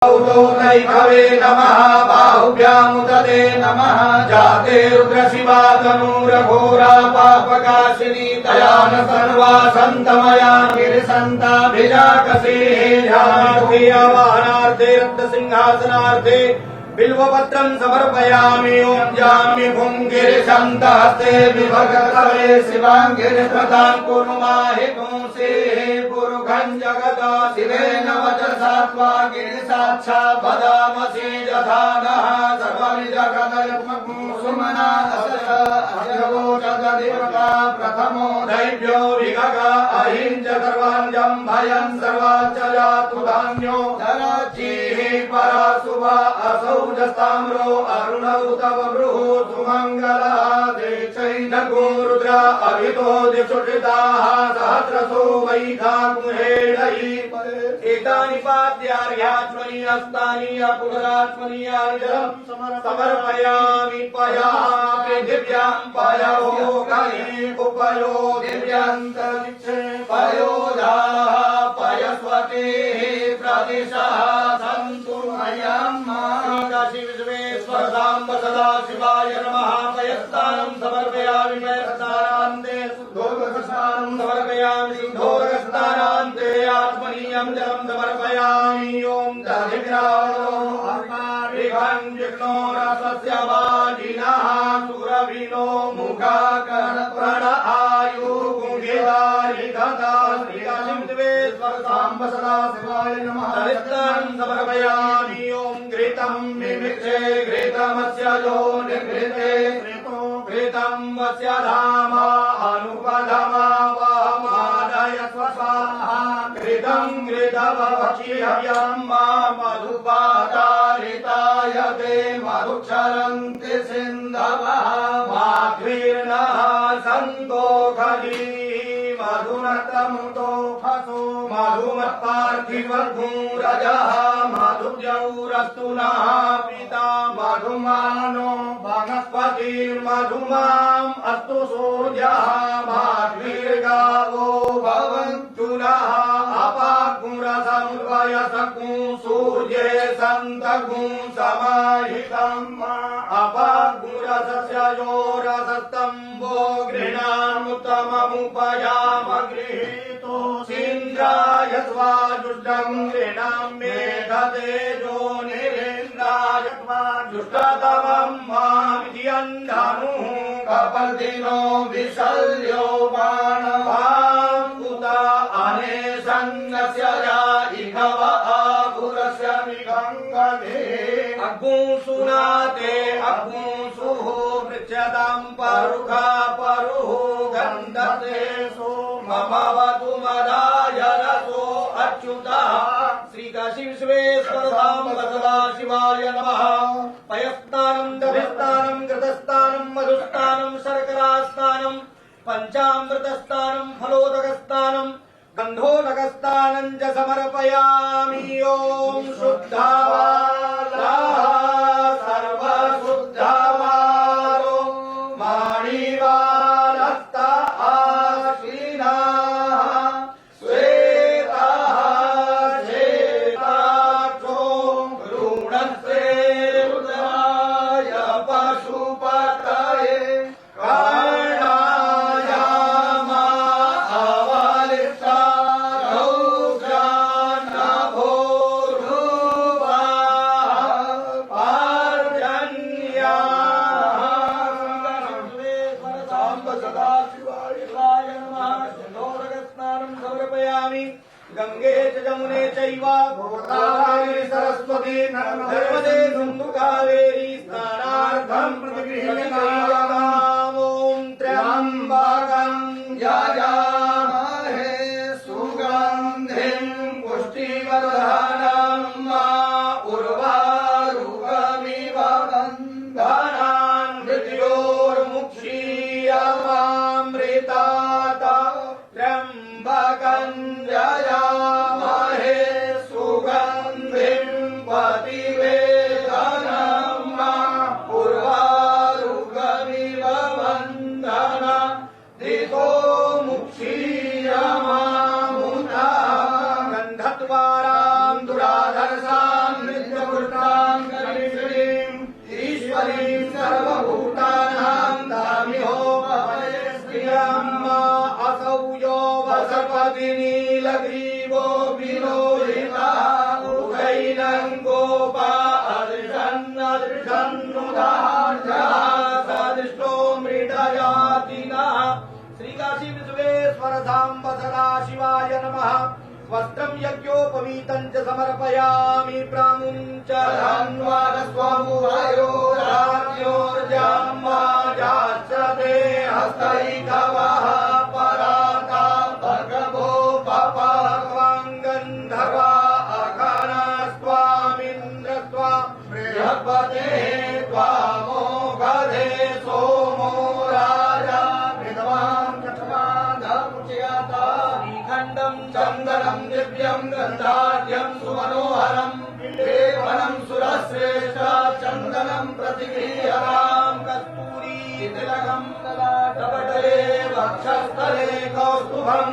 नैखवे नमः बाहुभ्यामुदते नमः जाते रुद्रशिवा तनूरघोरा पापकाशिनी तयान सर्वा सन्तमया गिरिसन्ताभिजाकसे ध्यानार्थे रक्तसिंहासनार्थे बिल्वपत्रं समर्पयामि ओं जाम्य भुं गिरिशन्तहस्ते विभगतवे शिवां गिरिप्रदां कुरु माहि पुंसे पुरुषं जगदा शिवेन वचसा त्वा गिरिसाक्षात् वदामसि यथा नः सर्वं जगदयत्मसुमना अजगोचदेवता प्रथमो दैव्यो विगग अहिंच सर्वाञ्जं भयं सर्वाच्च जातु धान्यो धराचिः परासुवा असौ जस्ताम्रो अरुणौ तव बृहु सुमङ्गलः देचैनगो रुद्र अभितो दिशुषिताः सहस्रसो वैखाकुहेडयि एतानि पाद्यार्घ्यात्मनि हस्तानि पुनरात्मनि अर्घ्यं समर्पयामि पयः पृथिव्यां पयोगनि उपयो दिव्यन्तरिक्षे पयोधाः पयस्वतेः प्रदिशः सन्तु मह्यम् विश्वेश्वर साम्ब सदा शिवाय नमः पयस्तानं समर्पयामि पयस्तानान्ते शुद्धोदकस्नानं समर्पयामि शुद्धोदकस्नानान्ते आत्मनीयं जलं समर्पयामि ओं दधिग्रावणो अर्कारिभञ्जिग्नो रसस्य वाजिनः सुरभिनो मुखाकर्पण आयु गुङ्गिदारि गदा श्रीकाशीं दिवेश्वर साम्ब सदा शिवाय नमः पयस्तानं समर्पयामि ओं घृतं मिमिक्षे घृतमस्य यो निघृते घृतं वस्य धाम अनुपधमा वहमादय स्वस्वाहा घृतं घृतवक्षिहव्यं मा मधुपातारिताय ते मधुक्षरन्ति सिन्धवः माध्वीर्णः सन्तोषधी मधुनतमुतो फसो मधुमत्पार्थिवधूरजः मधुजौरस्तु नः पिता मधुमानो वनस्पतिर्मधुमाम् अस्तु सूर्यः माध्वीर्गावो भवन्तु नः अपाग्मुरसमुद्वयसकुं सूर्ये सन्तकुं समाहितम् अपाग्मुरसस्य यो रसस्तम्भो गृह्णामुत्तममुपयाम गृहीतो सीन्द्राय स्वाजुष्टं गृह्णां मेघतेजो निरेन्द्राय स्वाजुष्टतमं मामित्यन्धनुः कपल्दिनो विशल्यो बाणवाङ्कुत अनेशन्नस्य या इघव आभुरस्य निगङ्गधे अग्मुसुनाते अग्मुसुः पृच्छतां परुखा परुः गन्धते सोमभवतु मदाय रसो अच्युतः श्रीकाशी विश्वेश्वर साम्ब सदा शिवाय नमः पयस्तानं दभिस्तानं घृतस्तानं मधुस्तानं शर्करास्तानं पञ्चामृतस्तानं फलोदकस्तानं गन्धोदकस्तानं च समर्पयामि ॐ शुद्धावाला सर्वशुद्धवारो माणिवालस्ता आश्विनाः श्वेताः श्वेताक्षो रुणस्ते रुद्राय पशुपतये कर्णाय गंगे च जमुने चैव गोदावरी सरस्वती नर्मदे सिन्धु कावेरी स्नानार्थं प्रतिगृह्णामि ॐ त्र्यम्बकं यजामहे सुगन्धिं पुष्टिवर्धनं उर्वारुकमिव बन्धनान् मृत्योर्मुक्षीयमामृतात् त्र्यम्बकं यजामहे सुगन्धिं पतिवेदनं उर्वारुकमिव बन्धनान् धितो मुक्षी सदिष्टो मृडयातिनः श्री काशी विश्वेश्वर साम्ब सदाशिवाय नमः वस्त्रं यज्ञोपवीतं च समर्पयामि प्रामुं च धन्वादस्वमुवायो राज्योर्जाम्बाजाश्च ते हस्तैकवः पराता भगवो पपाङ्गन्धर्वा अघनास्त्वामिन्द्रस्त्वा बृहस्पते त्वामोघधे सोमो राजा विद्वान् चक्षुमाधमुच्यता निखण्डं चन्दनं दिव्यं गन्धाढ्यं सुमनोहरं लेपनं सुरश्रेष्ठ चन्दनं प्रतिगृह्यतां कस्तूरी तिलकं ललाटपटले वक्षस्थले कौस्तुभं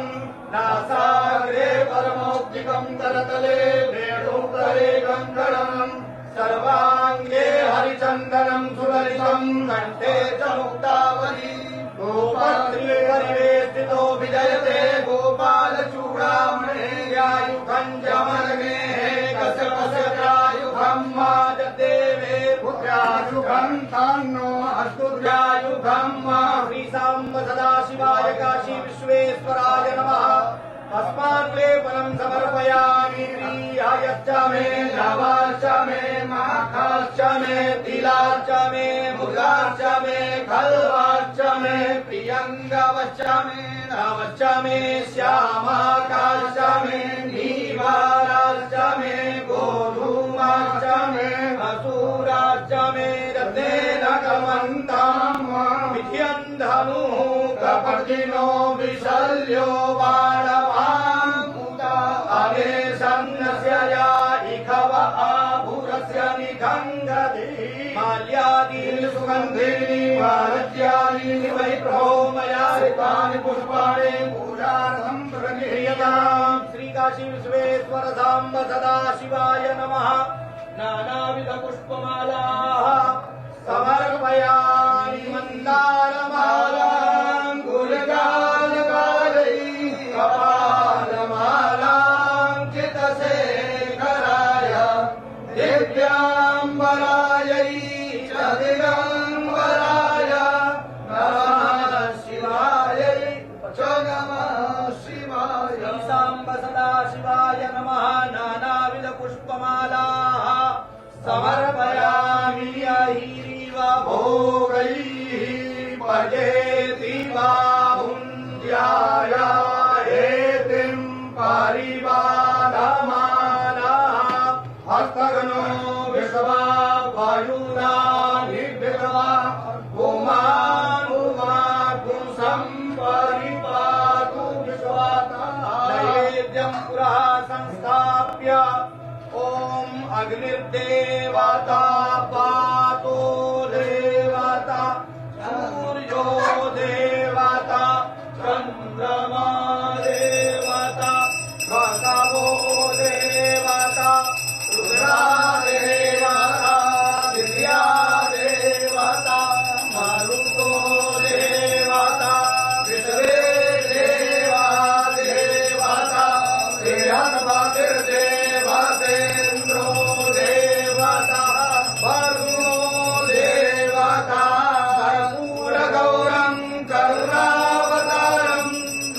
नासाग्रे परमौक्तिकं करतले वेणुकरे कङ्कणम् सर्वांगे हरिचंदनं सुललितं कंठे च मुक्तावली गोपत्रिहरिवेष्टितो विजयते गोपालचूडामणे व्यायुधं जमनगे कस्य माजदेवे पुत्रायुधं तान्नो अस्तुभ्यायुधं श्रीसाम्ब सदाशिवाय काशी विश्वेश्वराय नमः अस्मान् लेपनं समर्पयामि प्रियायश्च मे द्रवाश्च मे माखाश्च मे तिलाश्च मे मुगाश्च मे खल्वाश्च मे प्रियङ्गवश्च मे नवश्च मे श्यामाकाश्च मे नीवाराश्च मे गोधूमाश्च मे असूराश्च मे रत्नेन कमन्ताम् विध्यन्धनुः कपर्दिनो विशल्यो माल्यादीनि सुगन्धीनि मालत्यादीनि वै प्रभोमयानि पुष्पाणि पूजार्थं प्रगृह्यताम् श्रीकाशी विश्वेश्वर साम्ब सदाशिवाय नमः नानाविध पुष्पमालाः समर्पयामि मन्दारमालां गुलगालगालै कपालमालां चितशेखराय दिव्याम्बरायै च दिगम्बराय नमः शिवायै च नमः शिवाय साम्ब सदाशिवाय नमः नानाविध पुष्पमालाः समर्पयामि अहिरिव भोगैः भजेति वा भुञ्ज्याय हेतिं परिवारमानः हस्तगनो विश्वा वायुना निर्भिषवा पुंसं परिपातु विश्वाता नैवेद्यं पुरः संस्थाप्य ॐ अग्निर्देवता पातो देवता सूर्यो देवता चन्द्रमा देवता भगवो देवता रुद्रा देवता दिव्या देवता मरुतो देवता विश्वे देवा देवता बृहस्पतिर्देवतेन्द्रो देवता वरुणो देवता कर्पूरगौरं करुणावतारं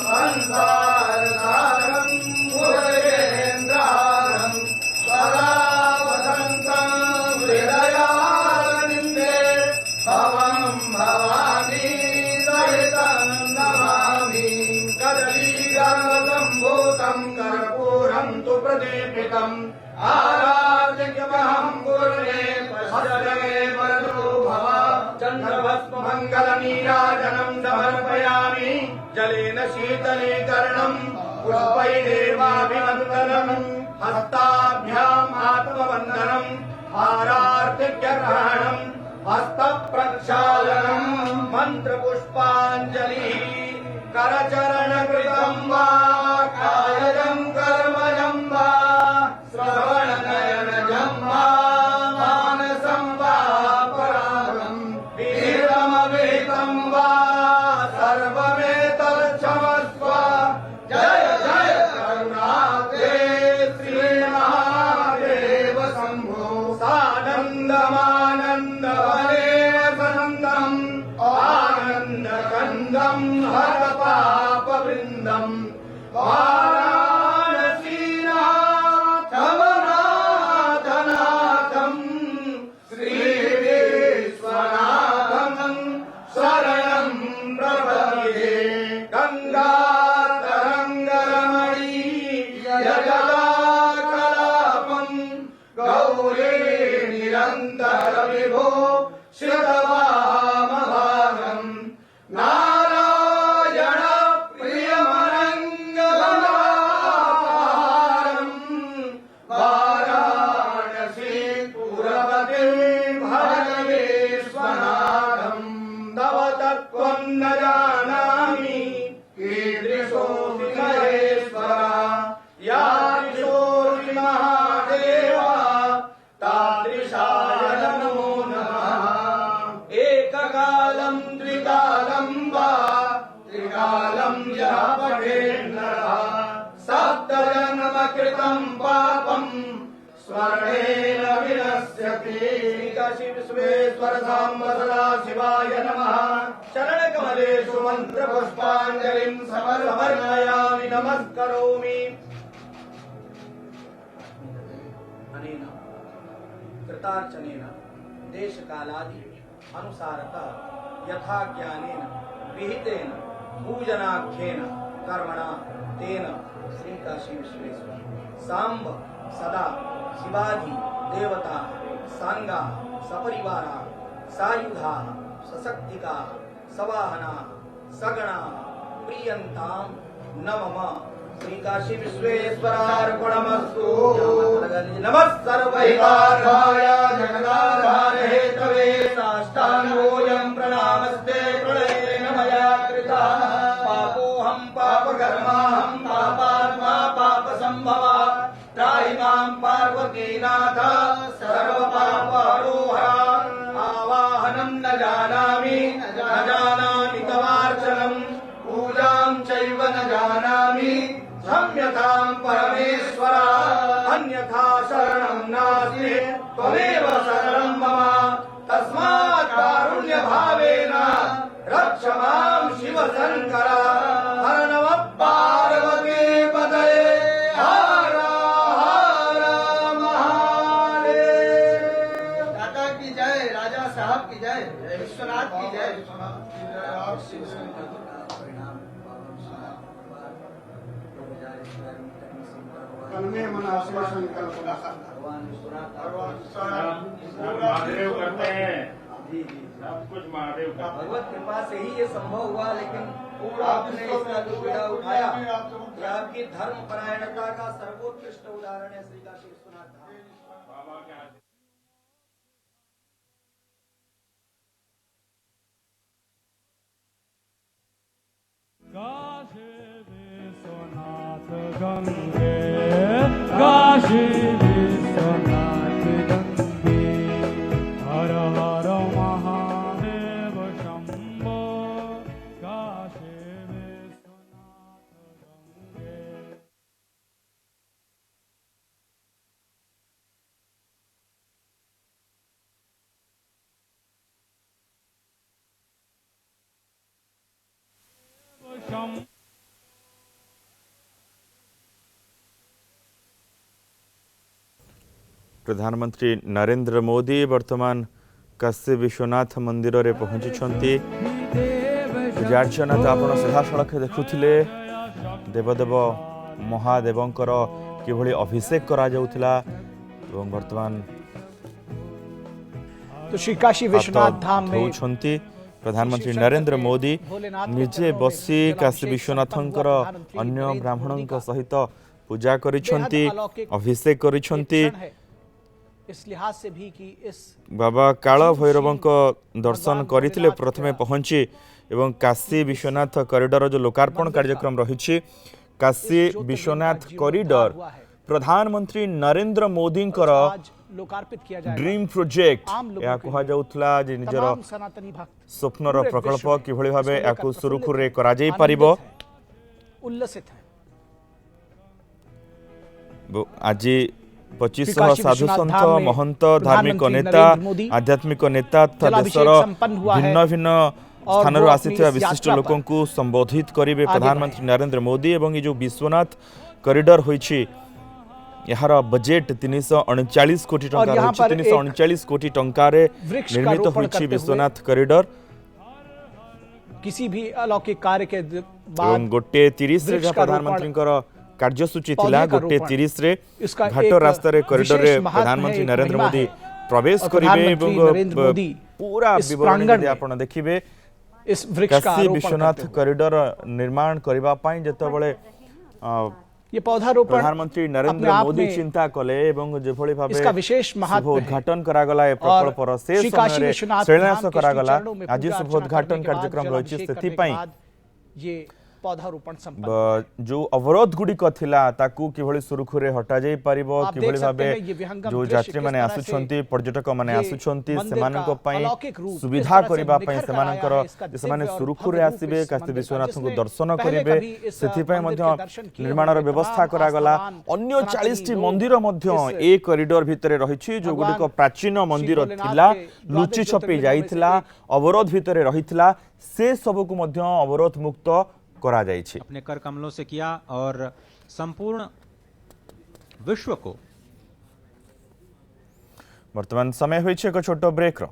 संसारसारं मुरेन्द्रारं सदा वसन्तं हृदयारविन्दे भवं भवानी सहितं नमामि कदलीगर्भसम्भूतं कर्पूरं तु प्रदीपितम् आराध्यमहं गुरुणे पश्यमे वरदो भव चन्द्रभस्ममङ्गलनीराजनं समर्पयामि जलेन शीतलीकरणं पुष्पैरेवाभिवन्दनं हस्ताभ्याम् आत्मवन्दनं हारार्थिक्यग्रहणं हस्तप्रक्षालनं मन्त्रपुष्पाञ्जलिः करचरणकृतं वा कायजं कर्मजं वा श्रवणनयनजं वा मानसं वा परागं वीरमवेतं वा सर्वमेतच्छमस्व जय जय करुणाते श्रीमहादेव शम्भो सानन्दमान मूले निरन्तर विभो श्रुतवामभागम् नारायण प्रियमनङ्गमनाकारम् वाराणसी पुरपतिम् भजवेश्वनाथम् तव तत्त्वं न जानामि कीदृशोऽसि महेश्वरा यादृशोऽसि महादेवा तादृशाय नमो नमः एककालं त्रिकालं वा त्रिकालं यः पठेन्नरः सप्तजन्मकृतं पापं स्मरणेन विनश्यति काशी विश्वेश्वर साम्ब सदा शिवाय नमः शरणकमलेषु मन्त्रपुष्पाञ्जलिं समर्पयामि नमस्करोमि अनेन कृतार्चनेन देशकालादि अनुसारतः यथा ज्ञानेन विहितेन पूजनाख्येन कर्मणा तेन श्री काशी विश्वेश्वर सांब सदा शिवादि देवता सांगा सपरिवारा सायुधा सशक्तिका सवाहना सगणा प्रियंतां नमः श्री काशी विश्वेश्वरार्पणमस्तु नमः सर्वहितार्थाय जगदाधार हेतवे साष्टांगोऽयं प्रणामस्ते प्रणयेन मया कृतः पापोऽहं पापकर्माहं पापात्मा पापसम्भवा त्राहि मां पार्वतीनाथ सर्वपापहरोहरा आवाहनं न जानामि तवार्चनं पूजां चैव न जानामि क्षम्यतां परमेश्वरा अन्यथा शरणं नास्ति त्वमेव शरणं मम तस्मात् कारुण्यभावेन रक्ष मां शिव शङ्कर हर नमः पार्वती पतये हर हर महादेव। दाता की जय, राजा साहब की जय, विश्वनाथ की जय। महादेव करते हैं जी सब कुछ महादेव का भगवत कृपा से ही ये संभव हुआ, लेकिन आपने इसका जो पीड़ा उठाया ये आपकी धर्म परायणता का सर्वोत्कृष्ट उदाहरण है। श्री काशी विश्वनाथ धाम बाबा के आशीर्वाद काशी विश्वनाथ गंगे काशी विश्वनाथ गंगे हर हर महादेव शंभो काशी विश्वनाथ गंगे। प्रधानमंत्री नरेंद्र मोदी वर्तमान काशी विश्वनाथ मंदिर रे पहुंची पूजार्चना तो आप सीधासख देखुले देवदेव महादेवंकर किभली अभिषेक करा जाउथिला एवं वर्तमान तो श्री काशी विश्वनाथ धाम में प्रधानमंत्री नरेंद्र मोदी निजे बसी काशी विश्वनाथंकर अन्य ब्राह्मणों सहित पूजा करिसेंती अभिषेक करिसेंती। इस लिहाज से भी कि इस बाबा काल भैरवंक दर्शन करथिले प्रथमे पहुंची एवं काशी विश्वनाथ कॉरिडोर जो लोकार्पण कार्यक्रम रही काशी विश्वनाथ कॉरिडोर प्रधानमंत्री नरेंद्र मोदी लोकार्पित किया जाएगा। ड्रीम प्रोजेक्ट या कहा जाउथला जे निजर सनातनी भक्त स्वप्नर प्रकल्प किभली भाबे याकु सुरुखुरे करा जाई परिबो उल्लसित है। आज 2500 साधु संत महंत धार्मिक नेता आध्यात्मिक नेता तथा देशर भिन्न भिन्न स्थान आसीथिबा विशिष्ट लोकों को संबोधित करेंगे प्रधानमंत्री नरेंद्र मोदी एवं ये जो विश्वनाथ कॉरिडोर होइछि यार बजेट 339 कोटी टंका रही 339 कोटी टंका रे निर्मित होइछि विश्वनाथ कॉरिडोर किसी भी अलौकिक कार्य के बाद गोटे 30 रे प्रधानमंत्री कार्यसूची पौधे थिला का 1:30 रे इसका घाट एक रास्ता रे कॉरिडोर रे विशेष महत्व प्रधानमंत्री है, एक नरेंद्र महिमा मोदी है। प्रवेश और करिवे प्रधानमंत्री नरेंद्र एवं मोदी पूरा इस विवरण प्रांगण यदि में आपण देखिबे इस वृक्ष का काशी आरोपण विश्वनाथ करते हुए। कॉरिडोर निर्माण करबा पई जेतबळे ये पौधारोपण प्रधानमंत्री अपने नरेंद्र आप मोदी में चिंता कले एवं जेभଳି भाबे इसका विशेष महत्व है। उद्घाटन करागला ए प्रकल्पर से श्री काशी समय विश्वनाथ शिलान्यास धाम के करागला श्री चरणों में आज पूजा शुभ अर्चना उद्घाटन करने के बाद, कार्यक्रम रहिछि जलाभिषेक स्थिति करने के पई बाद ये पौधारोपण संपन्न। जो अवरोध गुड़िक थिला ताकू किभଳି सुरुखुरे हटा जाई परिबो आप देख किभଳି सकते भाबे हैं ये विहंगम जो दृश्य यात्री किस माने तरह से आसुछंती पर्यटक माने ये आसुछंती मंदिर सेमानक का पई अलौकिक रूप सुविधा इस तरह से करिबा पई निखर कर सेमानकर आया है, इसका सेमाने दिव्य और सुरुखुरे भव्य रूप आसीबे इस काशी मंदिर का, विश्वनाथ को जिसने दर्शन पहले करिबे कभी इस सेथि पई मंदिर मध्य के दर्शन किए निर्माणर हुए व्यवस्था तमाम करागला आस्थावान अन्य सनातनी 40 टी लोग मंदिर मध्य इस ए कॉरिडोर भितरे रहिछि जो भगवान गुडिक प्राचीन श्री मंदिर भोलेनाथ थिला के लुचि द्वादश छपी ज्योतिर्लिंगों में से जाइथिला एक। अवरोध भितरे रहिथिला से सबको मध्य अवरोध मुक्त करा जाइछि। अपने कर कमलों से किया और संपूर्ण विश्व को वर्तमान समय होइछि एक छोटो ब्रेक रो।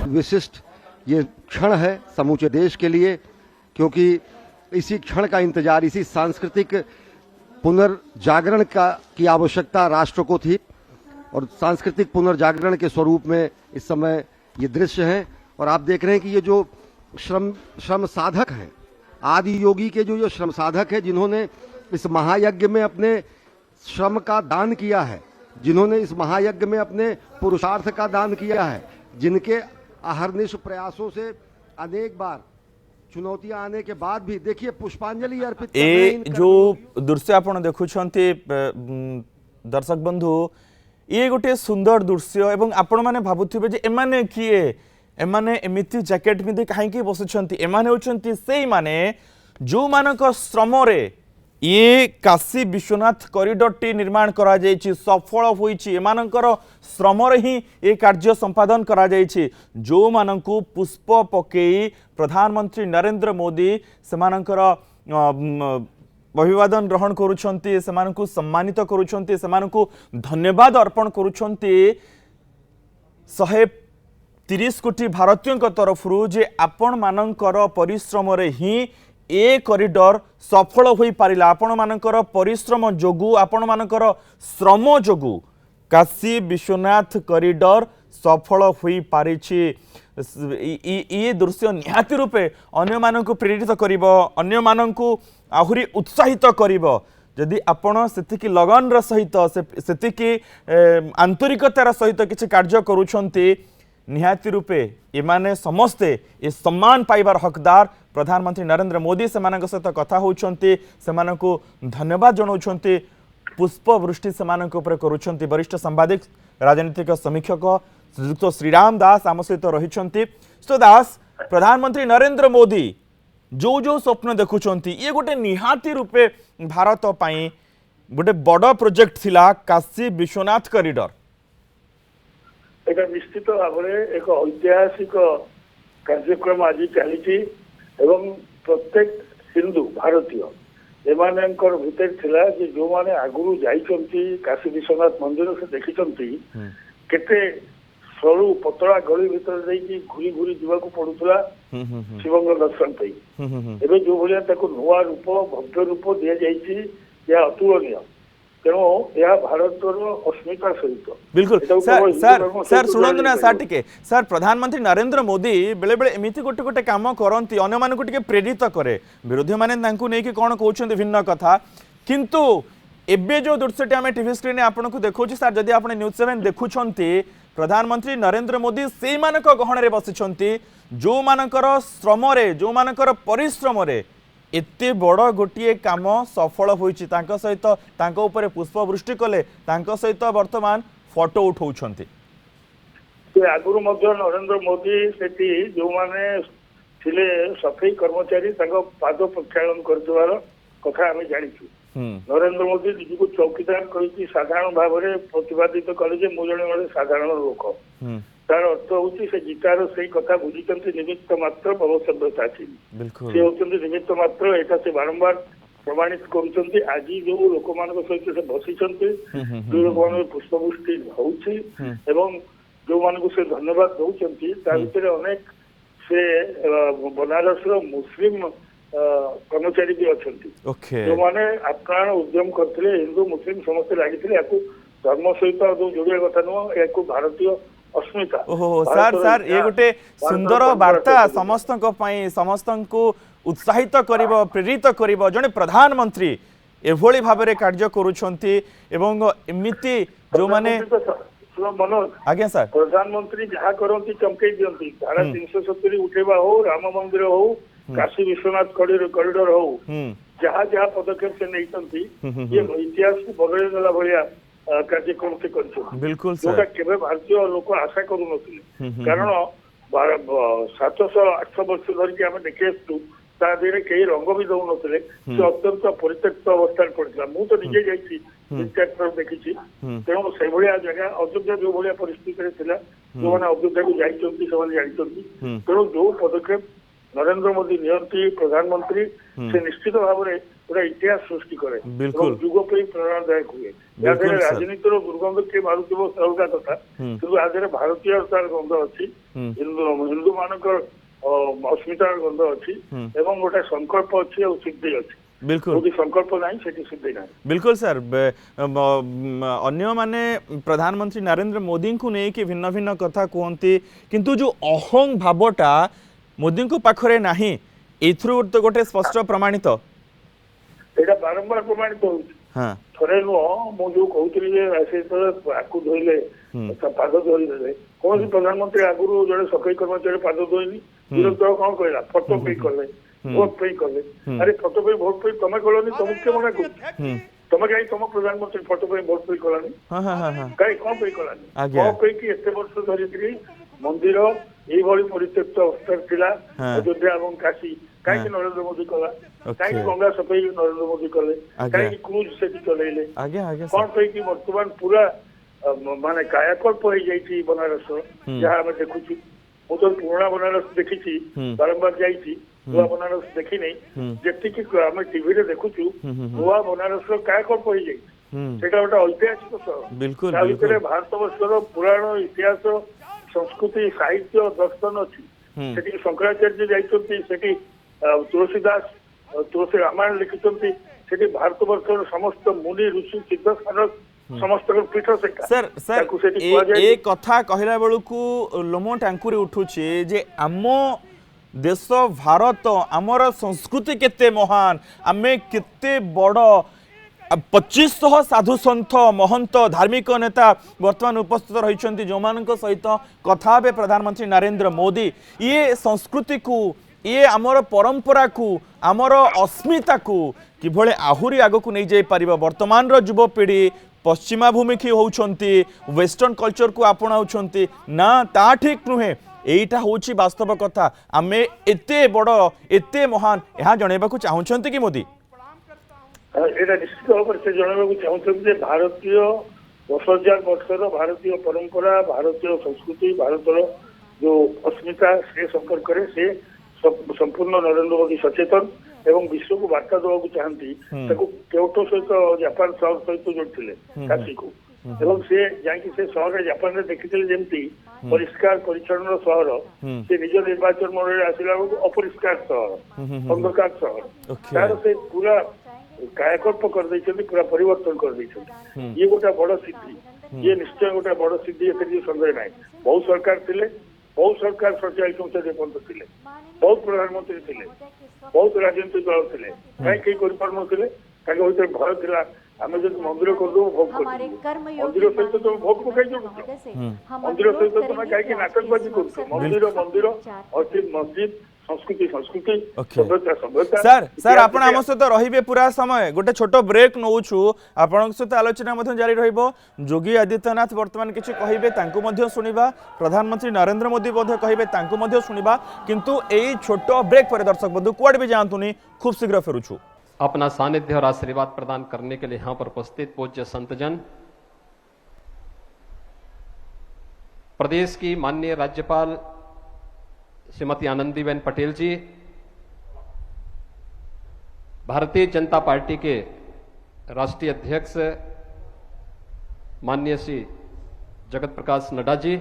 विशिष्ट ये क्षण है समूचे देश के लिए, क्योंकि इसी क्षण का इंतजार, इसी सांस्कृतिक पुनर्जागरण की आवश्यकता राष्ट्र को थी और सांस्कृतिक पुनर्जागरण के स्वरूप में इस समय ये दृश्य है। और आप देख रहे हैं कि ये जो श्रम साधक हैं, आदि योगी के जो श्रम साधक हैं, जिन्होंने इस महायज्ञ में अपने श्रम का दान किया है, जिन्होंने इस महायज्ञ में अपने पुरुषार्थ का दान किया है, जिनके अहर्निश प्रयासों से अनेक बार चुनौतियां आने के बाद भी देखिए पुष्पांजलि अर्पित कर रहे हैं इन जो दृश्य आपण देखुछंती दर्शक बंधु, ये गोटे सुंदर दृश्य एवं आपण माने भाबुथिबे जे एमाने किए, एमाने एमिति जैकेट मिदे काहेकि बसुछंती, एमाने होचंती सेई माने जो मानक श्रम रे ये काशी विश्वनाथ कॉरिडोर टी निर्माण करा जायछि, सफल होइछि, एमानकर श्रम रे ही ये कार्य संपादन करा जायछि। जो मानकु पुष्प पकेई प्रधानमंत्री नरेंद्र मोदी सेमानकर अभिवादन ग्रहण करुछंती, सेमानकु सम्मानित करुछंती, सेमानकु धन्यवाद अर्पण करुछंती 130 कोटी भारतीयों तरफरु जे आपण मानकर परिश्रम रे ही ए कॉरिडोर सफल होई पारिला। आपण मानकर परिश्रम जोगु, आपण मानकर श्रम जोगु काशी विश्वनाथ कॉरिडोर सफल होई पारिछि। ये दृश्य निहाती रूपे अन्य मानकु प्रेरित करिवो, अन्य मानकु आहुरी उत्साहित करिवो। जदि आपण सेतिकी लगन सहित सेतिकी आंतरिकतार सहित किछि कार्य करूछंती, निहाती रूपे एमाने समस्ते ए सम्मान पाइबार हकदार। प्रधानमंत्री नरेंद्र मोदी सेमानक सहित कथा होउछंती, सेमानकु धन्यवाद जणाउछंती, पुष्पवृष्टि सेमानक ऊपर करूछंती। वरिष्ठ सांबादिक राजनीतिक समीक्षक श्रीयुक्त श्रीराम दास आम सहित रहिछंती। सो दास, प्रधानमंत्री नरेंद्र मोदी जो जो स्वप्न देखुछंती, ये गोटे निहाती रूपे भारत पई गोटे बड़ प्रोजेक्ट थिला काशी विश्वनाथ कॉरिडोर। এটা নিশ্চিত ভাবে এক ঐতিহাসিক কার্যক্রম আজি চালিছি এবং প্রত্যেক হিন্দু ভারতীয় এমানଙ୍କର ভিতরে ଥିଲା যে ଯେଉଁମାନେ ଆଗରୁ ଯାଇଛନ୍ତି କାଶୀ ବିଶ୍ୱନାଥ ମନ୍ଦିର ସେ ଦେଖିଛନ୍ତି କେତେ ସରୁ ପତଳା ଗଳି ଭିତରେ ଦେଇକି ଘୁରି ଘୁରି ଯିବାକୁ ପଡୁଥିଲା ଶିବଙ୍କ ଦର୍ଶନ ପାଇଁ। ଏବେ ଯୋଉ ଭଳିଆ ତାକୁ ନୂଆ ରୂପ ଭବ୍ୟ ରୂପ ଦିଆଯାଇଛି ଏହା ଅତୁଳନୀୟ। ତେଣୁ ଏହା ଭାରତର अस्मिता सहित बिल्कुल सर शुणु ना सर टिके सर, प्रधानमंत्री नरेंद्र मोदी बेले बेले एमिति गोटे गोटे काम करती, अन्य मानकु टिके प्रेरित करे, विरोधी माने तांकु नै कि कोन कहउछन्ती भिन्न कथा। किंतु एबे जो दृश्यटी आमे टीवी स्क्रीन ने आपनको देखौछि सर, जदि आपने न्यूज 7 देखुछन्ती, प्रधानमंत्री नरेंद्र मोदी सेई मानक गहण रे बसिछन्ती, जो मानकर श्रम रे, जो मानकर परिश्रम रे एते बड़ गोटे काम सफल होइछि। तांको सहित तांको ऊपर पुष्पवृष्टि कले, तांको सहित वर्तमान फोटो उठाउछन्ती। आगुरु मध्य नरेंद्र मोदी सेठी जो माने थिले सफाई कर्मचारी तांको पाद प्रक्षालन करथिबार कथा आमे जानिछु। नरेंद्र मोदी निजको चौकीदार कहिछि साधारण भाव रे प्रतिपादित कले जे मु जणे साधारण लोक। तार अर्थ होची से गीतार से कथा बुझिचंती निमित्त मात्र भवसभ्यता अछि। से होचंती निमित्त मात्र, एटा से बारंबार प्रमाणित करूचंती। आज जो लोक मानक सहित से बसिचंती, जो लोक मान पुष्पवृष्टि होउछि एवं जो मानक से धन्यवाद दउचंती, ता भितरे अनेक से बनारस मुस्लिम कर्मचारी भी अच्छा ओके जो मैंने आप्राण उद्यम करते हिंदू मुस्लिम समस्त लगी धर्म सहित जो जोड़िया कथा नुह या भारतीय अस्मिता ओहो सर सर ये गोटे सुंदर वार्ता समस्त समस्त को उत्साहित करिवो प्रेरित करिवो जने प्रधानमंत्री एभली भाबरे कार्य करूछंती एवं एमिति जो माने मनोज आज्ञा सर प्रधानमंत्री जहाँ करती चमकई दियंती धारा 370 उठेबा हो राम मंदिर हो काशी विश्वनाथ कॉरिडोर हो जहाँ जहाँ पदक्षेप से नहीं ये इतिहास को बदल देला भलिया कार्यक्रम से बिल्कुल जोटा केबे भारतीय लोक आशा करू नथिले कारण 700-800 वर्ष धरिक आम देखी आसु ता देहरे कई रंग भी दौ नथिले से अत्यंत परित्यक्त अवस्था पड़ता मु तो निजे जाइछि देखी तेणु से भाया जगह अयोध्या जो भाया परिस्थिति थिला जो मैंने अयोध्या को जाइछंती से जाइछंती तेणु जो पदक्षेप नरेंद्र मोदी नियंती प्रधानमंत्री से निश्चित भाव में पूरा इतिहास सृष्टि करे जुग पे प्रेरणादायक हुए राजनीतिर दुर्गंध किए मारुव अलगा कथा कि आधे भारतीयतार गंध अच्छी हिंदू मानक अस्मितार गंध अच्छी एवं गोटे संकल्प अच्छी और सिद्धि अच्छी बिल्कुल संकल्प ना सिद्धि ना बिल्कुल सर अन्य माने प्रधानमंत्री नरेंद्र मोदी को लेकिन भिन्न भिन्न कथा कहते किंतु जो अहं भावटा मोदी को पाखरे नाही एथरु तो गोटे स्पष्ट प्रमाणित एटा बारंबार प्रमाणित हो हां थरे नुह मु जो कहउतली जे ऐसे तो आकु धोइले पाद धोइले कौन प्रधानमंत्री आगुरु जड़े सफाई कर्मचारी पाद धोइनी विरोध कौन कहला फोटो पे करले वोट पे करले अरे फोटो पे वोट पे तमे कलोनी तुम के मना कर तमे कहीं तुम प्रधानमंत्री फोटो पे वोट पे कलानी हां हां हां कहीं कौन पे कलानी कौन पे कि एते वर्ष धरित्री मंदिर ये परित्यक्त अवस्था थिला अयोध्या और काशी कहीं नरेंद्र मोदी कला कहीं गंगा सफाई नरेंद्र मोदी कले कहीं क्रूज से चलेले कौन पे कि वर्तमान पूरा माने कायाकल्प हो जाइछि बनारस जहाँ आम देखु मु तो पुराना बनारस देखी बारंबार जाइछि नुआ बनारस देखी नहीं जेतिकी आम टीवी रे देखुछु नुआ बनारस कायाकल्प हो जाइछि सेटा गोटे ऐतिहासिक शहर बिल्कुल ता भितर भारतवर्षर पुराण इतिहास संस्कृति साहित्य दर्शन अच्छी सेठी शंकराचार्य जाइछंती तुलसीदास तुलसी रामायण लिखिछंती सेठी भारतवर्षर समस्त मुनि ऋषि सिद्ध साधक समस्त पीठ सेटा सर सर ए कथा कहला बेलू को लोमो टांकुरी उठुछे जे आम देश भारत आमर संस्कृति केते महान आमे केते बड़ 2500 साधु सन्थ महंत धार्मिक नेता वर्तमान उपस्थित रही जो मान सहित कथा हे प्रधानमंत्री नरेंद्र मोदी ये संस्कृति को ये आमर परंपरा को आमर अस्मिता को किभले आहुरी आग को नहीं जाई पारिबो वर्तमान रो युवपीढ़ी पश्चिमाभिमुखी होउछंती वेस्टर्न कल्चर को आपणाउछंती ना ता ठीक नुहे एटा होची वास्तव कथा आमे एते बड़ एते महान यहाँ जणेबा को चाहुछंती कि मोदी एटा निश्चित भाव से जनवाक चाहते भारतीय 10,000 वर्षर भारतीय परंपरा भारतीय संस्कृति भारतर जो अस्मिता से संपर्क से संपूर्ण नरेंद्र मोदी सचेतन एवं विश्व को वार्ता देवाक चाहती क्योटो सहित जापान शहर सहित जोड़ते काशी को एवं से जाकि से शहर जापान में देखी जमी परिष्कार परिच्छन्न शहर से निज निर्वाचन मंडल आसला अपरिष्कार शहर अंधकार शहर तार से पूरा कायाकल्प कर पूरा परिवर्तन कर ये गोटे बड़ सिद्धि ये निश्चय गोटे बड़ सिद्धि ये सन्देह ना बहुत सरकार थे बहुत सरकार संचालित थे बहुत प्रधानमंत्री थे बहुत राजनीतिक दल थे कहीं कर भय था आम जो मंदिर करदे भोग कर मंदिर सहित तुम भोग पकई मंदिर सहित तुम कहीं नाटकबाजी कर मंदिर मंदिर मस्जिद संस्कृति संस्कृति सभ्यता सभ्यता सर सर आपण आम सहित रहिबे पूरा समय गोटे छोट ब्रेक नौछु आपण सहित आलोचना मध्य जारी रहिबो योगी आदित्यनाथ वर्तमान किछि कहिबे तांको मध्य सुनिबा प्रधानमंत्री नरेंद्र मोदी मध्य कहिबे तांको मध्य सुनिबा किंतु एई छोट ब्रेक पर दर्शक बंधु कुआड भी जानतुनी खूब शीघ्र फेरुछु अपना सानिध्य और आशीर्वाद प्रदान करने के लिए यहाँ पर उपस्थित पूज्य संतजन, प्रदेश की माननीय राज्यपाल श्रीमती आनंदीबेन पटेल जी, भारतीय जनता पार्टी के राष्ट्रीय अध्यक्ष माननीय श्री जगत प्रकाश नड्डा जी,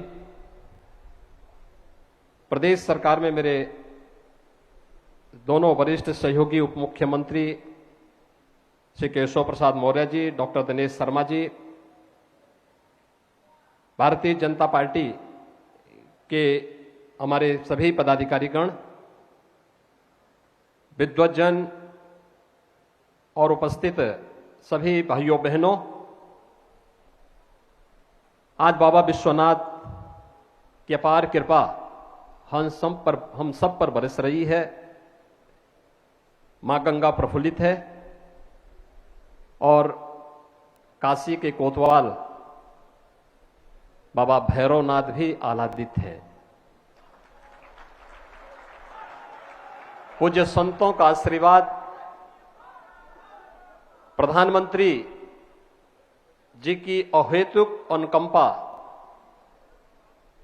प्रदेश सरकार में मेरे दोनों वरिष्ठ सहयोगी उप मुख्यमंत्री श्री केशव प्रसाद मौर्य जी, डॉक्टर दिनेश शर्मा जी, भारतीय जनता पार्टी के हमारे सभी पदाधिकारीगण, विद्वज्जन और उपस्थित सभी भाइयों बहनों, आज बाबा विश्वनाथ की अपार कृपा हम सब पर बरस रही है। मां गंगा प्रफुल्लित है और काशी के कोतवाल बाबा भैरवनाथ भी आह्लादित है। पूज्य संतों का आशीर्वाद, प्रधानमंत्री जी की अहेतुक अनुकंपा,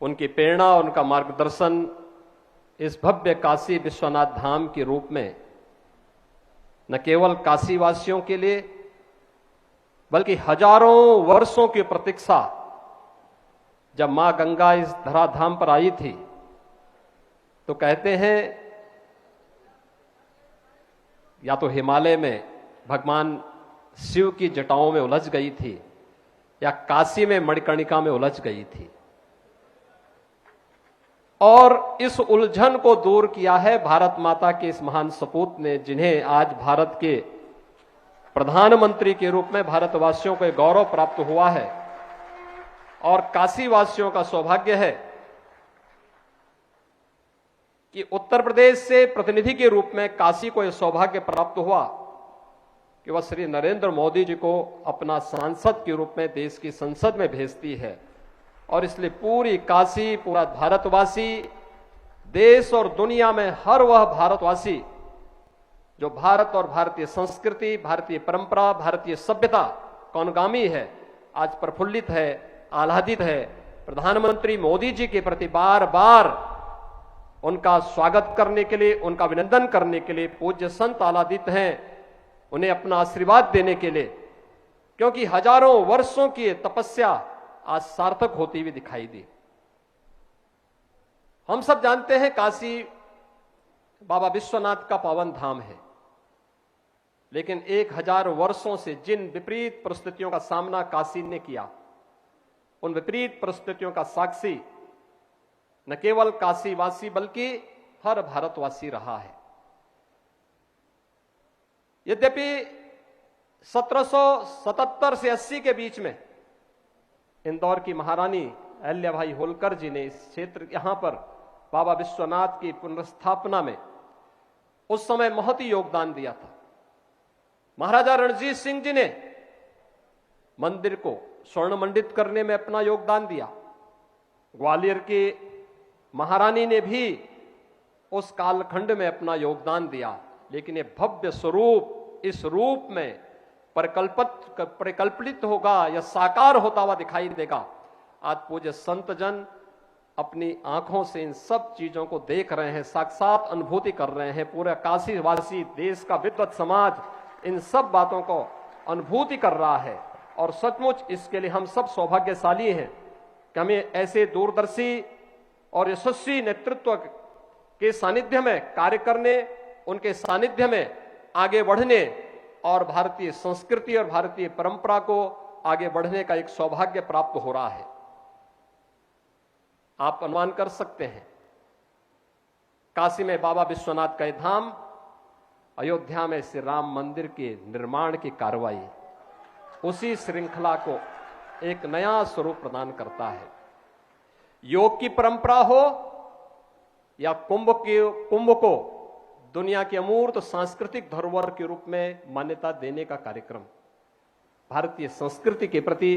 उनकी प्रेरणा, उनका मार्गदर्शन इस भव्य काशी विश्वनाथ धाम के रूप में न केवल काशी वासियों के लिए बल्कि हजारों वर्षों की प्रतीक्षा, जब मां गंगा इस धराधाम पर आई थी तो कहते हैं या तो हिमालय में भगवान शिव की जटाओं में उलझ गई थी या काशी में मणिकर्णिका में उलझ गई थी, और इस उलझन को दूर किया है भारत माता के इस महान सपूत ने, जिन्हें आज भारत के प्रधानमंत्री के रूप में भारतवासियों को गौरव प्राप्त हुआ है। और काशी वासियों का सौभाग्य है कि उत्तर प्रदेश से प्रतिनिधि के रूप में काशी को यह सौभाग्य प्राप्त हुआ कि वह श्री नरेंद्र मोदी जी को अपना सांसद के रूप में देश की संसद में भेजती है। और इसलिए पूरी काशी, पूरा भारतवासी, देश और दुनिया में हर वह भारतवासी जो भारत और भारतीय संस्कृति, भारतीय परंपरा, भारतीय सभ्यता का अनुगामी है, आज प्रफुल्लित है, आह्लादित है। प्रधानमंत्री मोदी जी के प्रति बार बार उनका स्वागत करने के लिए, उनका अभिनंदन करने के लिए पूज्य संत आह्लादित हैं, उन्हें अपना आशीर्वाद देने के लिए, क्योंकि हजारों वर्षों की तपस्या आज सार्थक होती हुई दिखाई दी। हम सब जानते हैं काशी बाबा विश्वनाथ का पावन धाम है, लेकिन 1000 वर्षों से जिन विपरीत परिस्थितियों का सामना काशी ने किया, उन विपरीत परिस्थितियों का साक्षी न केवल काशीवासी बल्कि हर भारतवासी रहा है। यद्यपि 1777 से 80 के बीच में इंदौर की महारानी अहिल्याबाई होलकर जी ने इस क्षेत्र, यहां पर बाबा विश्वनाथ की पुनर्स्थापना में उस समय महत ही योगदान दिया था। महाराजा रणजीत सिंह जी ने मंदिर को स्वर्ण मंडित करने में अपना योगदान दिया। ग्वालियर की महारानी ने भी उस कालखंड में अपना योगदान दिया। लेकिन ये भव्य स्वरूप इस रूप में परिकल्पित होगा या साकार होता हुआ दिखाई देगा। आज पूज्य संत जन अपनी आंखों से इन सब चीजों को देख रहे हैं, साक्षात अनुभूति कर रहे हैं। पूरा काशी वासी, देश का विद्वत समाज इन सब बातों को अनुभूति कर रहा है। और सचमुच इसके लिए हम सब सौभाग्यशाली हैं कि हमें ऐसे दूरदर्शी और यशस्वी नेतृत्व के सानिध्य में कार्य करने, उनके सानिध्य में आगे बढ़ने और भारतीय संस्कृति और भारतीय परंपरा को आगे बढ़ने का एक सौभाग्य प्राप्त हो रहा है। आप अनुमान कर सकते हैं, काशी में बाबा विश्वनाथ का धाम, अयोध्या में श्री राम मंदिर के निर्माण की कार्रवाई उसी श्रृंखला को एक नया स्वरूप प्रदान करता है। योग की परंपरा हो या कुंभ को दुनिया के अमूर्त सांस्कृतिक धरोहर के रूप में मान्यता देने का कार्यक्रम, भारतीय संस्कृति के प्रति,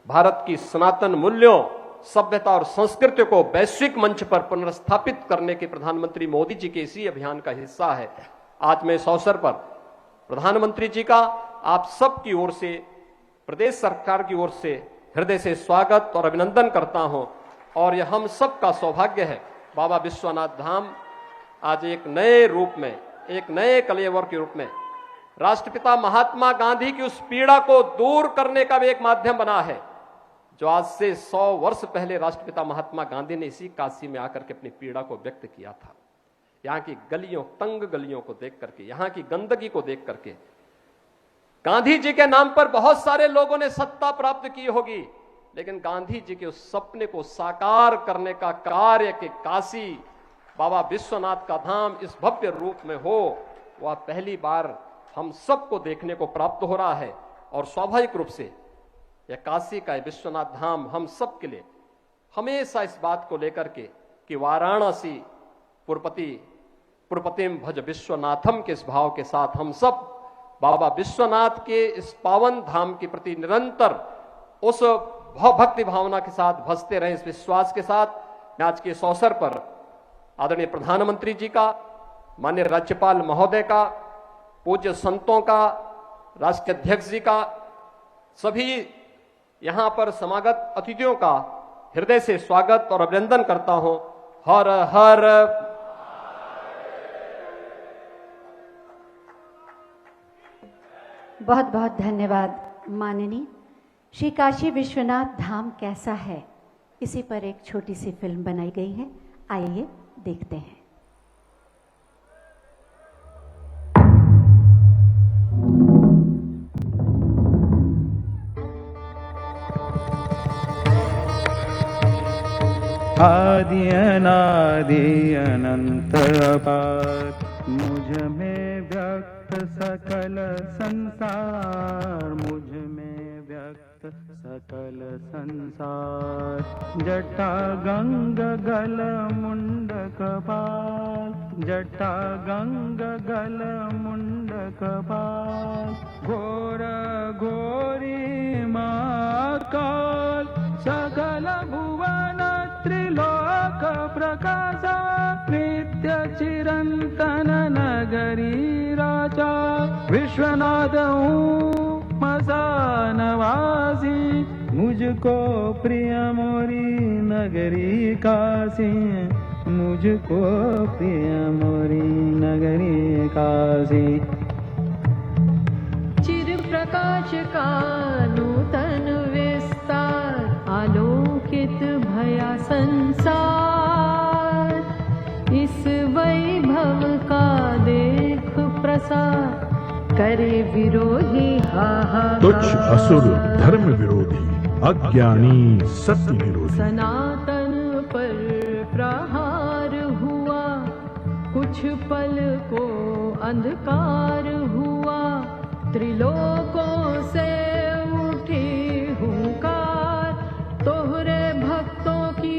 भारत की सनातन मूल्यों, सभ्यता और संस्कृति को वैश्विक मंच पर पुनर्स्थापित करने के प्रधानमंत्री मोदी जी के इसी अभियान का हिस्सा है। आज मैं इस अवसर पर प्रधानमंत्री जी का आप सब की ओर से, प्रदेश सरकार की ओर से हृदय से स्वागत और अभिनंदन करता हूं। और यह हम सब का सौभाग्य है, बाबा विश्वनाथ धाम आज एक नए रूप में, एक नए कलेवर के रूप में राष्ट्रपिता महात्मा गांधी की उस पीड़ा को दूर करने का भी एक माध्यम बना है। जो आज से 100 वर्ष पहले राष्ट्रपिता महात्मा गांधी ने इसी काशी में आकर के अपनी पीड़ा को व्यक्त किया था। यहाँ की गलियों, तंग गलियों को देख करके, यहाँ की गंदगी को देख करके, गांधी जी के नाम पर बहुत सारे लोगों ने सत्ता प्राप्त की होगी, लेकिन गांधी जी के उस सपने को साकार करने का कार्य कि काशी बाबा विश्वनाथ का धाम इस भव्य रूप में हो, वह पहली बार हम सबको देखने को प्राप्त हो रहा है। और स्वाभाविक रूप से यह काशी का विश्वनाथ धाम हम सब के लिए हमेशा इस बात को लेकर के कि वाराणसी पुरपतिम भज विश्वनाथम के इस भाव के साथ हम सब बाबा विश्वनाथ के इस पावन धाम के प्रति निरंतर उस भक्ति भावना के साथ भजते रहे, इस विश्वास के साथ मैं आज के इस अवसर पर आदरणीय प्रधानमंत्री जी का, माननीय राज्यपाल महोदय का, पूज्य संतों का, राष्ट्रीय अध्यक्ष जी का, सभी यहां पर समागत अतिथियों का हृदय से स्वागत और अभिनंदन करता हूं। हर हर बहुत बहुत धन्यवाद माननीय। श्री काशी विश्वनाथ धाम कैसा है, इसी पर एक छोटी सी फिल्म बनाई गई है, आइए देखते हैं। आदि अनादि अनंत अपार, मुझ में व्यक्त सकल संसार, मुझ में व्यक्त सकल संसार। जटा गंग गल मुंड कपाल, जटा गंग गल मुंड कपाल। घोर घोरी महाकाल, सकल भुवन त्रिलोक प्रकाशा। नित्य चिरंतन नगरी राजा, विश्वनाथ हूँ मसानवासी। मुझको प्रिय मोरी नगरी काशी, मुझको प्रिय मोरी नगरी काशी। चिर प्रकाश का नूतन विस्तार, आलोकित भया संसार। इस वैभव का देख प्रसार, करे विरोधी हाहाकार। तुच्छ असुर धर्म विरोधी, अज्ञानी सत्य विरोधी। सनातन पर प्रहार हुआ, कुछ पल को अंधकार हुआ। त्रिलोकों से उठी हुंकार, तोहरे भक्तों की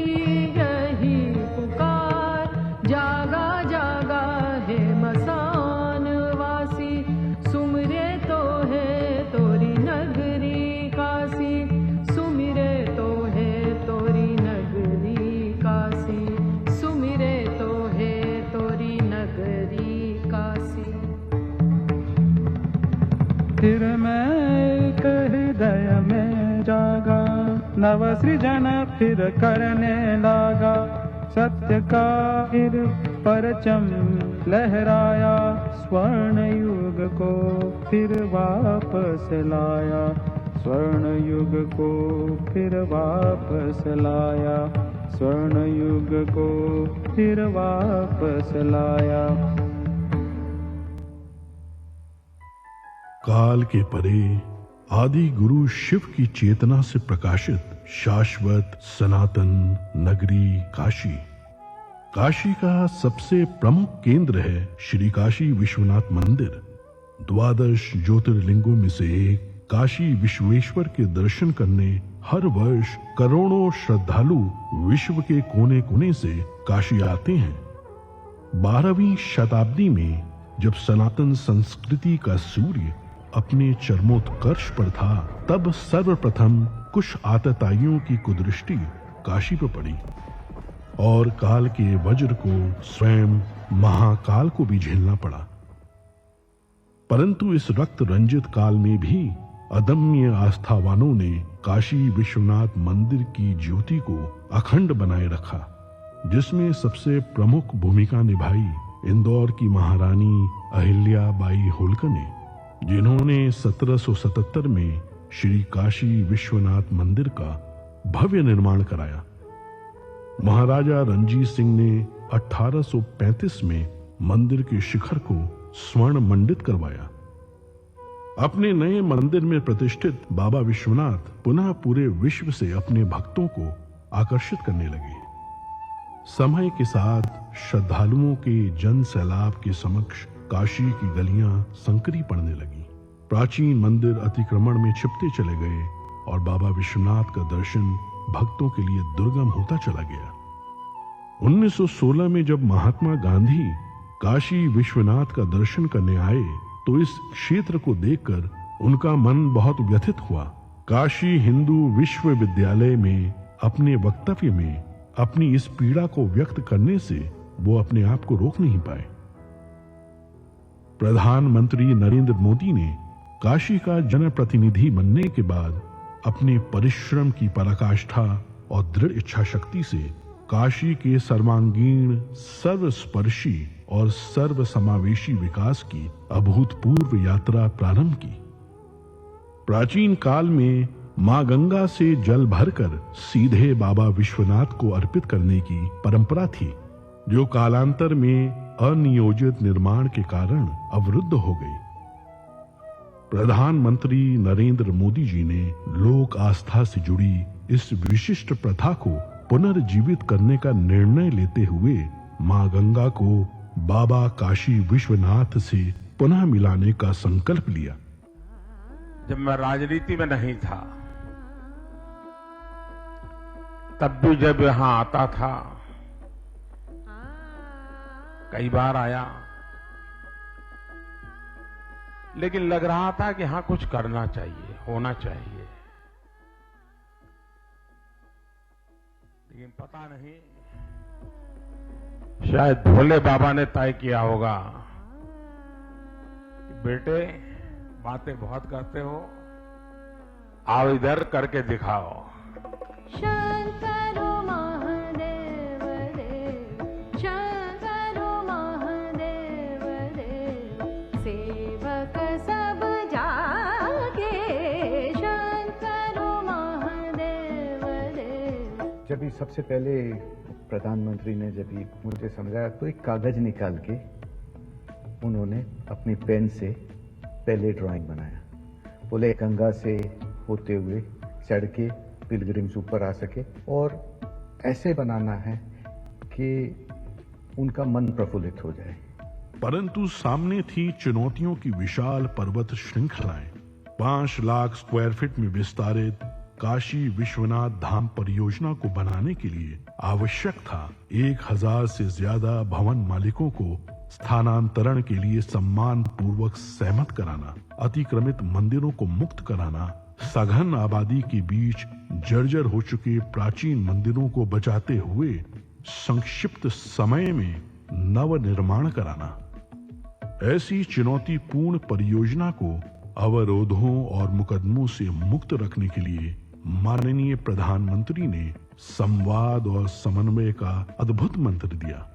यही पुकार। जागा जागा है मसानवासी, सुमिरे तो है तोरी नगरी काशी। सुमिरे तो है तोरी नगरी काशी, सुमिरे तो है तोरी नगरी काशी। फिर मैं एक हृदय में जागा, नव सृजन फिर करने लगा। सत्य का फिर परचम लहराया, स्वर्ण युग को फिर वापस लाया। स्वर्ण युग को फिर वापस लाया, स्वर्ण युग को फिर वापस लाया। काल के परे आदि गुरु शिव की चेतना से प्रकाशित शाश्वत सनातन नगरी काशी। काशी का सबसे प्रमुख केंद्र है श्री काशी विश्वनाथ मंदिर। 12 ज्योतिर्लिंगों में से एक काशी विश्वेश्वर के दर्शन करने हर वर्ष करोड़ों श्रद्धालु विश्व के कोने कोने से काशी आते हैं। 12वीं शताब्दी में जब सनातन संस्कृति का सूर्य अपने चरमोत्कर्ष पर था, तब सर्वप्रथम कुछ आतताइयों की कुदृष्टि काशी पर पड़ी और काल के वज्र को स्वयं महाकाल को भी झेलना पड़ा। परंतु इस रक्त रंजित काल में भी अदम्य आस्थावानों ने काशी विश्वनाथ मंदिर की ज्योति को अखंड बनाए रखा, जिसमें सबसे प्रमुख भूमिका निभाई इंदौर की महारानी अहिल्या बाई होलकर ने, जिन्होंने 1777 में श्री काशी विश्वनाथ मंदिर का भव्य निर्माण कराया। महाराजा रणजीत सिंह ने 1835 में मंदिर के शिखर को स्वर्ण मंडित करवाया। अपने नए मंदिर में प्रतिष्ठित बाबा विश्वनाथ पुनः पूरे विश्व से अपने भक्तों को आकर्षित करने लगे। समय के साथ श्रद्धालुओं के जन सैलाब के समक्ष काशी की गलियां संकरी पड़ने लगी। प्राचीन मंदिर अतिक्रमण में छिपते चले गए और बाबा विश्वनाथ का दर्शन भक्तों के लिए दुर्गम होता चला गया। 1916 में जब महात्मा गांधी काशी विश्वनाथ का दर्शन करने आए तो इस क्षेत्र को देखकर उनका मन बहुत व्यथित हुआ। काशी हिंदू विश्वविद्यालय में अपने वक्तव्य में अपनी इस पीड़ा को व्यक्त करने से वो अपने आप को रोक नहीं पाए। प्रधानमंत्री नरेंद्र मोदी ने काशी का जनप्रतिनिधि बनने के बाद अपने परिश्रम की पराकाष्ठा और दृढ़ इच्छा शक्ति से काशी के सर्वांगीण, सर्वस्पर्शी और सर्वसमावेशी विकास की अभूतपूर्व यात्रा प्रारंभ की। प्राचीन काल में मां गंगा से जल भरकर सीधे बाबा विश्वनाथ को अर्पित करने की परंपरा थी, जो कालांतर में अनियोजित निर्माण के कारण अवरुद्ध हो गई। प्रधानमंत्री नरेंद्र मोदी जी ने लोक आस्था से जुड़ी इस विशिष्ट प्रथा को पुनर्जीवित करने का निर्णय लेते हुए मां गंगा को बाबा काशी विश्वनाथ से पुनः मिलाने का संकल्प लिया। जब मैं राजनीति में नहीं था तब भी जब यहां आता था, कई बार आया, लेकिन लग रहा था कि हाँ कुछ करना चाहिए, होना चाहिए। लेकिन पता नहीं, शायद भोले बाबा ने तय किया होगा कि बेटे बातें बहुत करते हो, आओ इधर करके दिखाओ। शंकरो महादेव देव, शंकरो महादेव देव, सेवक सब जागे, शंकरो महादेव देव। जब ये सबसे पहले प्रधानमंत्री ने जब ये मुझे समझाया तो एक कागज निकाल के उन्होंने अपनी पेन से पहले ड्राइंग बनाया। बोले गंगा से होते हुए चढ़ के पिलग्रिम्स ऊपर आ सके और ऐसे बनाना है कि उनका मन प्रफुल्लित हो जाए। परंतु सामने थी चुनौतियों की विशाल पर्वत श्रृंखलाएं। 5 लाख स्क्वायर फीट में विस्तारित काशी विश्वनाथ धाम परियोजना को बनाने के लिए आवश्यक था 1000 से ज्यादा भवन मालिकों को स्थानांतरण के लिए सम्मान पूर्वक सहमत कराना, अतिक्रमित मंदिरों को मुक्त कराना, सघन आबादी के बीच जर्जर हो चुके प्राचीन मंदिरों को बचाते हुए संक्षिप्त समय में नव निर्माण कराना। ऐसी चुनौतीपूर्ण परियोजना को अवरोधों और मुकदमों से मुक्त रखने के लिए माननीय प्रधानमंत्री ने संवाद और समन्वय का अद्भुत मंत्र दिया।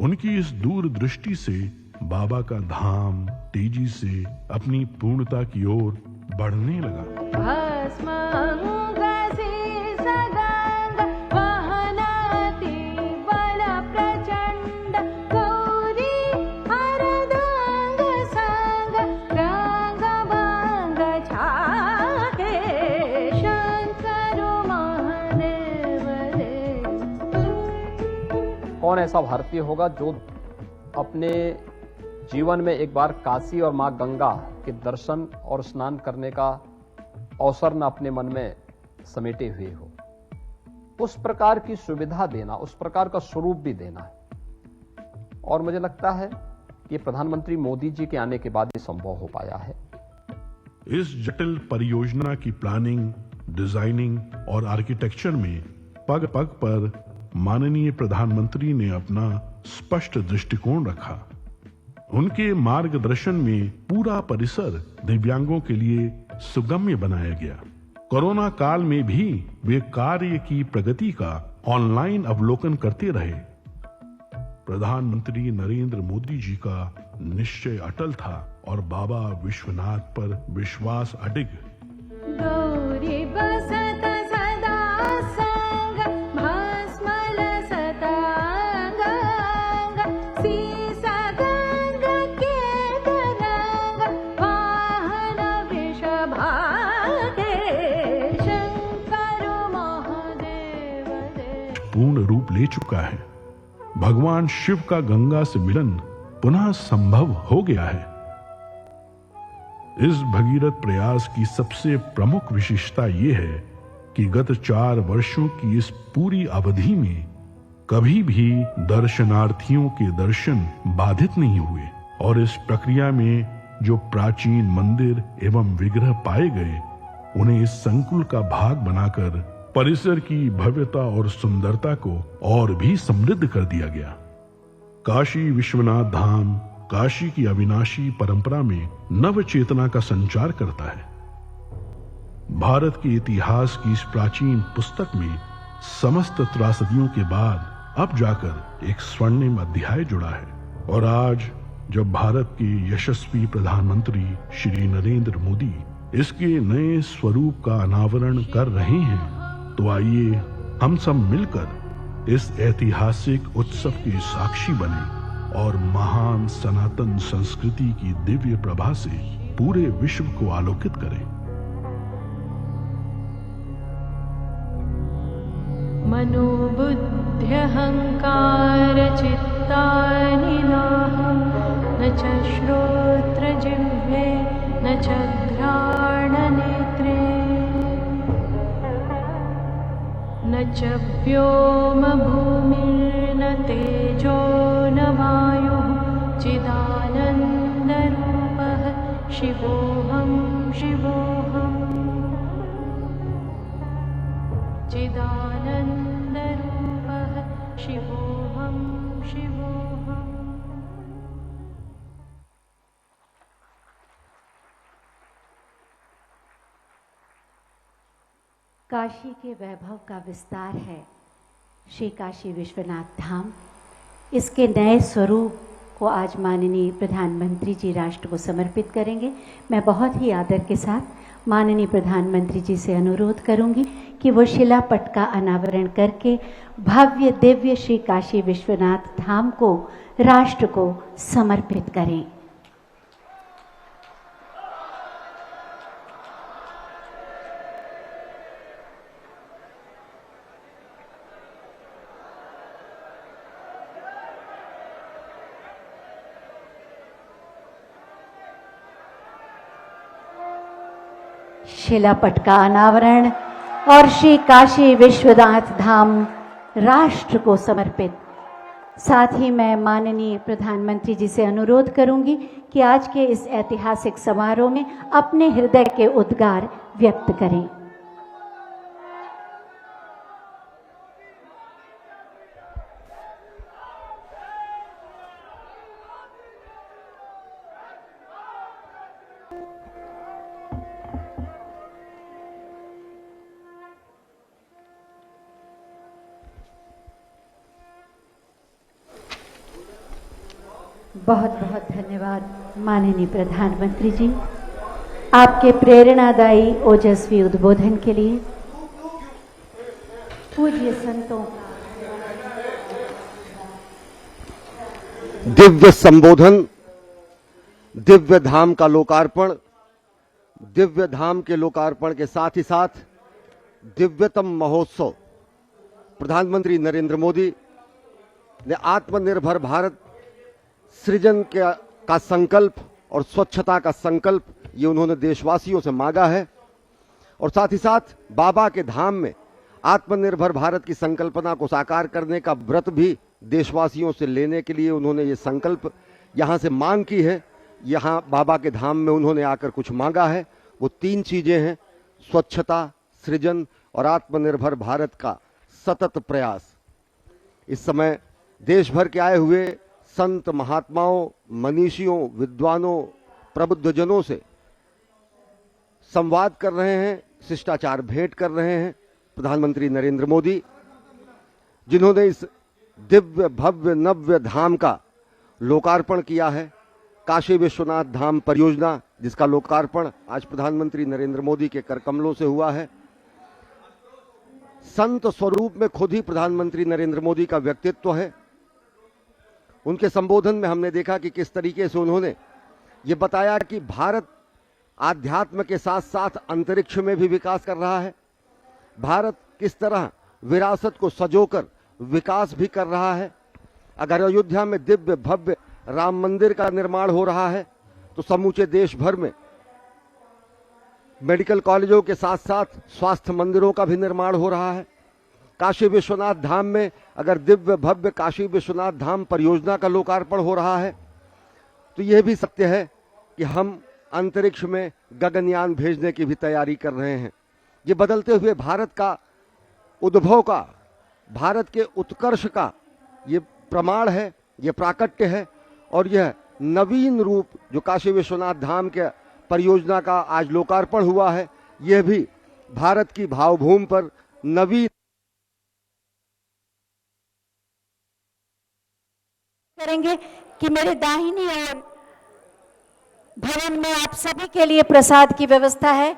उनकी इस दूरदृष्टि से बाबा का धाम तेजी से अपनी पूर्णता की ओर बढ़ने लगा। कौन ऐसा भारतीय होगा जो अपने जीवन में एक बार काशी और मां गंगा के दर्शन और स्नान करने का अवसर न अपने मन में समेटे हुए हो। उस प्रकार की सुविधा देना, उस प्रकार का स्वरूप भी देना है। और मुझे लगता है कि प्रधानमंत्री मोदी जी के आने के बाद ये संभव हो पाया है। इस जटिल परियोजना की प्लानिंग, डिजाइनिंग और आर्किटेक्चर में पग पग पर माननीय प्रधानमंत्री ने अपना स्पष्ट दृष्टिकोण रखा। उनके मार्गदर्शन में पूरा परिसर दिव्यांगों के लिए सुगम्य बनाया गया। कोरोना काल में भी वे कार्य की प्रगति का ऑनलाइन अवलोकन करते रहे। प्रधानमंत्री नरेंद्र मोदी जी का निश्चय अटल था और बाबा विश्वनाथ पर विश्वास अडिग। गौरी बसत सदा रूप ले चुका है। भगवान शिव का गंगा से मिलन पुनः संभव हो गया है। इस भगीरथ प्रयास की सबसे प्रमुख विशेषता यह है कि गत 4 वर्षों की इस पूरी अवधि में कभी भी दर्शनार्थियों के दर्शन बाधित नहीं हुए और इस प्रक्रिया में जो प्राचीन मंदिर एवं विग्रह पाए गए उन्हें इस संकुल का भाग बनाकर परिसर की भव्यता और सुंदरता को और भी समृद्ध कर दिया गया। काशी विश्वनाथ धाम काशी की अविनाशी परंपरा में नव चेतना का संचार करता है। भारत के इतिहास की इस प्राचीन पुस्तक में समस्त त्रासदियों के बाद अब जाकर एक स्वर्णिम अध्याय जुड़ा है और आज जब भारत के यशस्वी प्रधानमंत्री श्री नरेंद्र मोदी इसके नए स्वरूप का अनावरण कर रहे हैं तो आइए हम सब मिलकर इस ऐतिहासिक उत्सव के साक्षी बने और महान सनातन संस्कृति की दिव्य प्रभा से पूरे विश्व को आलोकित करें। मनोबुद्ध्यहंकार चित्तानि नाहं न च श्रोत्रजिह्वे न च घ्राणनेत्रे न च व्योमभूमिर्न तेजो न वायुः चिदानन्दरूपः शिवोऽहं शिवोऽहम् चिदानन्दरूपः शिवोऽहं शिवोऽहम्। काशी के वैभव का विस्तार है श्री काशी विश्वनाथ धाम। इसके नए स्वरूप को आज माननीय प्रधानमंत्री जी राष्ट्र को समर्पित करेंगे। मैं बहुत ही आदर के साथ माननीय प्रधानमंत्री जी से अनुरोध करूंगी कि वो शिलापट का अनावरण करके भव्य दिव्य श्री काशी विश्वनाथ धाम को राष्ट्र को समर्पित करें। शिलापट का अनावरण और श्री काशी विश्वनाथ धाम राष्ट्र को समर्पित। साथ ही मैं माननीय प्रधानमंत्री जी से अनुरोध करूंगी कि आज के इस ऐतिहासिक समारोह में अपने हृदय के उद्गार व्यक्त करें। बहुत बहुत धन्यवाद माननीय प्रधानमंत्री जी आपके प्रेरणादायी ओजस्वी उद्बोधन के लिए। पूज्य संतों दिव्य संबोधन, दिव्य धाम का लोकार्पण, दिव्य धाम के लोकार्पण के साथ ही साथ दिव्यतम महोत्सव। प्रधानमंत्री नरेंद्र मोदी ने आत्मनिर्भर भारत सृजन का संकल्प और स्वच्छता का संकल्प ये उन्होंने देशवासियों से मांगा है और साथ ही साथ बाबा के धाम में आत्मनिर्भर भारत की संकल्पना को साकार करने का व्रत भी देशवासियों से लेने के लिए उन्होंने ये संकल्प यहाँ से मांग की है। यहाँ बाबा के धाम में उन्होंने आकर कुछ मांगा है। वो 3 चीजें हैं, स्वच्छता, सृजन और आत्मनिर्भर भारत का सतत प्रयास। इस समय देश भर के आए हुए संत महात्माओं, मनीषियों, विद्वानों, प्रबुद्धजनों से संवाद कर रहे हैं, शिष्टाचार भेंट कर रहे हैं प्रधानमंत्री नरेंद्र मोदी, जिन्होंने इस दिव्य भव्य नव्य धाम का लोकार्पण किया है। काशी विश्वनाथ धाम परियोजना जिसका लोकार्पण आज प्रधानमंत्री नरेंद्र मोदी के करकमलों से हुआ है। संत स्वरूप में खुद ही प्रधानमंत्री नरेंद्र मोदी का व्यक्तित्व है। उनके संबोधन में हमने देखा कि किस तरीके से उन्होंने ये बताया कि भारत आध्यात्म के साथ साथ अंतरिक्ष में भी विकास कर रहा है। भारत किस तरह विरासत को सजोकर विकास भी कर रहा है। अगर अयोध्या में दिव्य भव्य राम मंदिर का निर्माण हो रहा है तो समूचे देश भर में मेडिकल कॉलेजों के साथ साथ स्वास्थ्य मंदिरों का भी निर्माण हो रहा है। काशी विश्वनाथ धाम में अगर दिव्य भव्य काशी विश्वनाथ धाम परियोजना का लोकार्पण हो रहा है तो यह भी सत्य है कि हम अंतरिक्ष में गगनयान भेजने की भी तैयारी कर रहे हैं। ये बदलते हुए भारत का उद्भव का, भारत के उत्कर्ष का ये प्रमाण है, ये प्राकट्य है। और यह नवीन रूप जो काशी विश्वनाथ धाम के परियोजना का आज लोकार्पण हुआ है, यह भी भारत की भावभूमि पर नवीन करेंगे कि मेरे दाहिनी ओर भवन में आप सभी के लिए प्रसाद की व्यवस्था है।